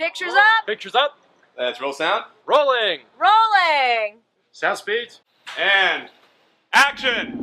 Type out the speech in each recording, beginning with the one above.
Pictures up. Pictures up. Let's roll sound. Rolling. Rolling. Sound speed. And action!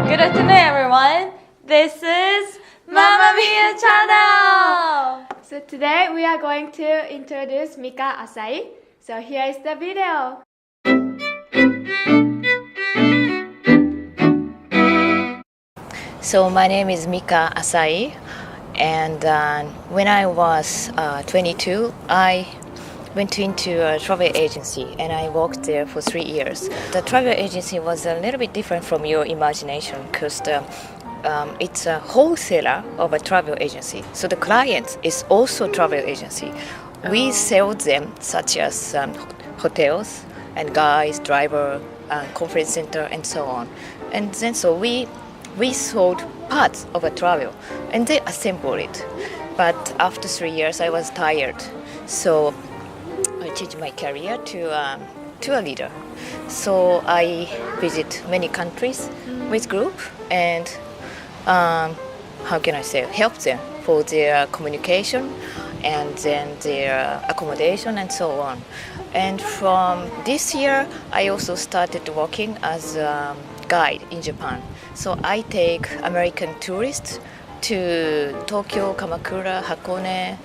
Good afternoon, everyone. This is Mamma Mia Channel. So today we are going to introduce Mika Asai. So here is the video. So my name is Mika Asai, and when I was 22, I went into a travel agency and I worked there for 3 years. The travel agency was a little bit different from your imagination because it's a wholesaler of a travel agency. So the client is also travel agency. We sell them such as hotels and guides, driver, conference center, and so on. And then so we sold parts of a travel and they assemble it. But after 3 years, I was tired. So I changed my career to a leader. So I visit many countries with group and help them for their communication and then their accommodation and so on. And from this year, I also started working as a guide in Japan. So I take American tourists to Tokyo, Kamakura, Hakone,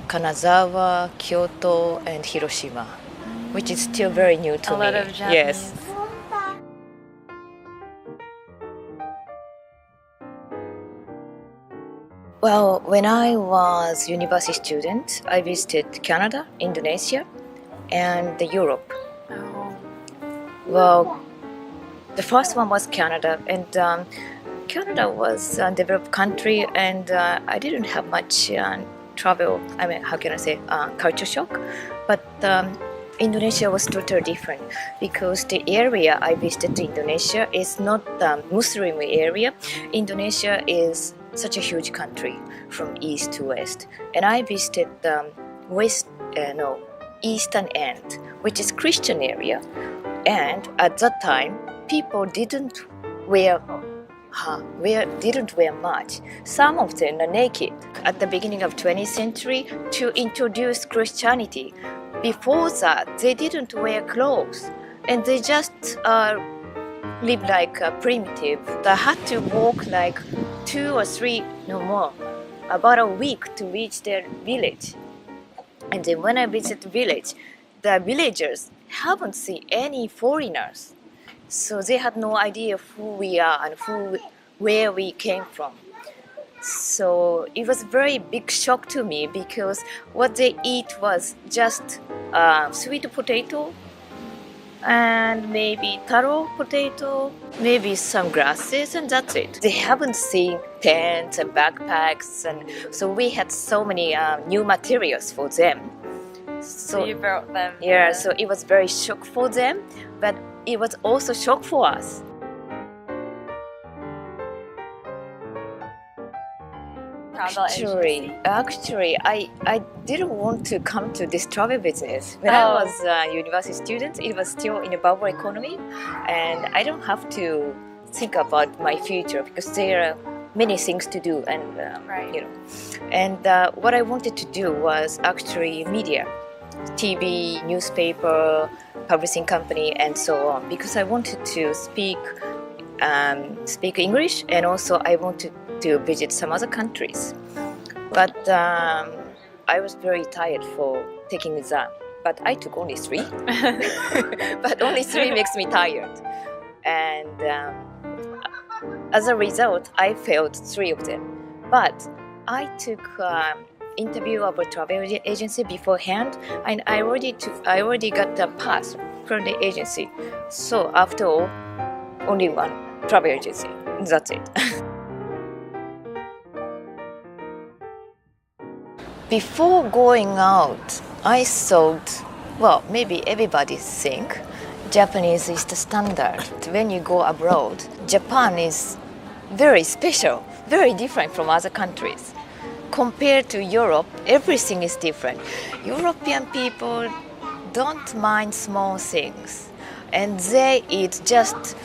Kanazawa, Kyoto, and Hiroshima, which is still very new to me. A lot of Japanese. Yes. Well, when I was university student, I visited Canada, Indonesia, and Europe. Oh. Well, the first one was Canada, and Canada was a developed country, and I didn't have much travel. Culture shock. But Indonesia was totally different because the area I visited in Indonesia is not the Muslim area. Indonesia is such a huge country from east to west, and I visited the eastern end, which is Christian area. And at that time, people didn't wear much. Some of them are naked. At the beginning of 20th century, to introduce Christianity, before that they didn't wear clothes and they just lived like primitive. They had to walk like 2 or 3, no more, about a week to reach their village. And then when I visit the village, the villagers haven't seen any foreigners. So they had no idea who we are and where we came from. So it was a very big shock to me because what they eat was just sweet potato and maybe taro potato, maybe some grasses, and that's it. They haven't seen tents and backpacks, and so we had so many new materials for them. So you brought them. Yeah, so it was very shock for them, but it was also shock for us. Actually, I didn't want to come to this travel business. When I was a university student, it was still in a bubble economy, and I don't have to think about my future because there are many things to do, and And what I wanted to do was actually media, TV, newspaper, publishing company, and so on, because I wanted to speak English, and also I wanted to visit some other countries. But I was very tired for taking exam. But I took only 3. But only 3 makes me tired. And as a result, I failed 3 of them. But I took interview of a travel agency beforehand, and I already got the pass from the agency. So after all, only one travel agency. That's it. Before going out, I thought, well, maybe everybody think Japanese is the standard. When you go abroad, Japan is very special, very different from other countries. compared to Europe, everything is different. European people don't mind small things, and they eat just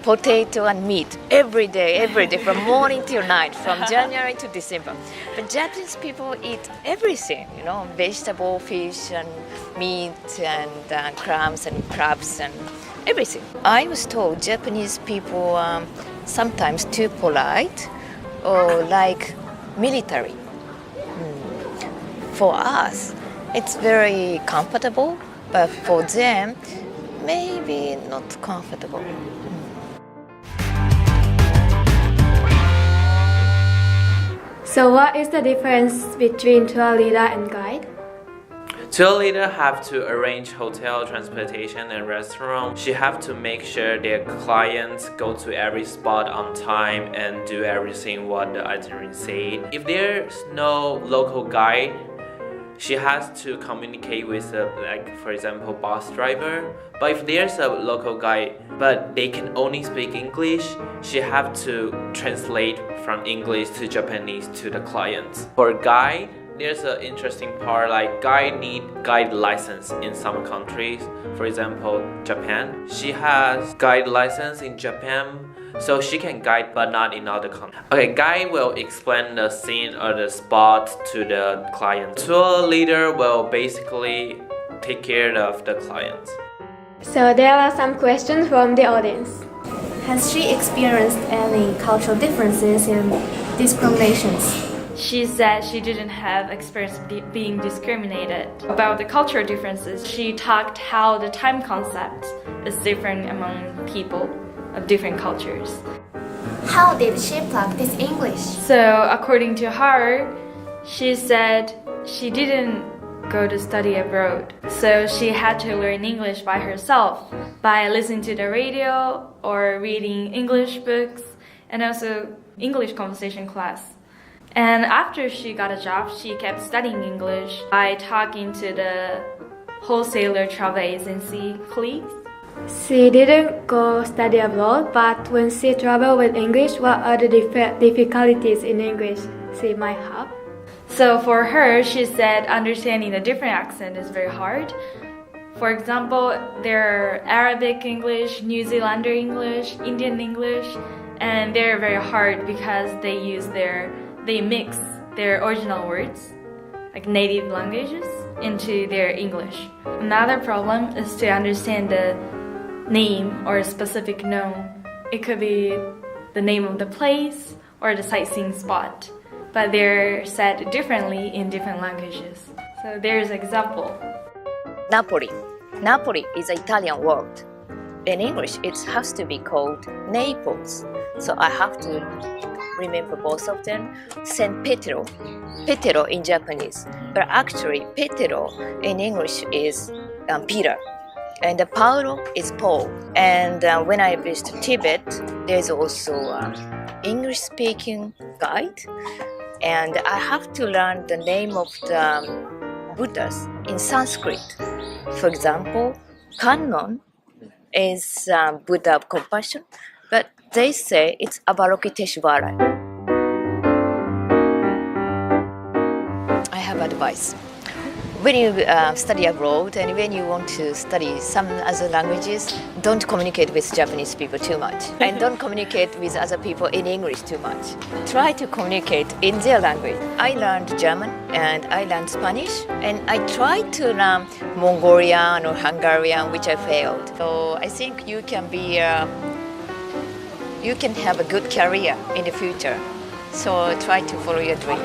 potato and meat every day from morning till night, from January to December. But Japanese people eat everything, vegetable, fish, and meat, and clams and crabs and everything. I was told Japanese people are sometimes too polite or like military. For us, it's very comfortable, but for them, maybe not comfortable. So what is the difference between tour leader and guide? Tour leader have to arrange hotel, transportation, and restaurant. She have to make sure their clients go to every spot on time and do everything what the itinerary said. If there's no local guide, she has to communicate with for example, bus driver. But if there's a local guide, but they can only speak English, she have to translate from English to Japanese to the clients. For guide, there's an interesting part, like guide need guide license in some countries. For example, Japan. She has guide license in Japan, so she can guide but not in other countries. Okay, guide will explain the scene or the spot to the client. Tour leader will basically take care of the clients. So there are some questions from the audience. Has she experienced any cultural differences and discriminations? She said she didn't have experience being discriminated. About the cultural differences, she talked how the time concept is different among people of different cultures. How did she practice English? So according to her, she said she didn't go to study abroad. So she had to learn English by herself by listening to the radio or reading English books and also English conversation class. And after she got a job, she kept studying English by talking to the wholesaler travel agency colleagues. She didn't go study abroad, but when she traveled with English, what are the difficulties in English she might have? So for her, she said understanding a different accent is very hard. For example, there are Arabic English, New Zealander English, Indian English, and they're very hard because they mix their original words, like native languages, into their English. Another problem is to understand the name or a specific known. It could be the name of the place or the sightseeing spot, but they're said differently in different languages. So there's an example. Napoli. Napoli is an Italian word. In English, it has to be called Naples. So I have to remember both of them. San Pietro. Pietro in Japanese. But actually, Pietro in English is Peter. And Paolo is Paul. And when I visited Tibet, there's also English-speaking guide. And I have to learn the name of the Buddhas in Sanskrit. For example, Kannon is Buddha of compassion, but they say it's Avalokiteshvara. I have advice. When you study abroad and when you want to study some other languages, don't communicate with Japanese people too much. And don't communicate with other people in English too much. Try to communicate in their language. I learned German and I learned Spanish. And I tried to learn Mongolian or Hungarian, which I failed. So I think you can have a good career in the future. So try to follow your dream.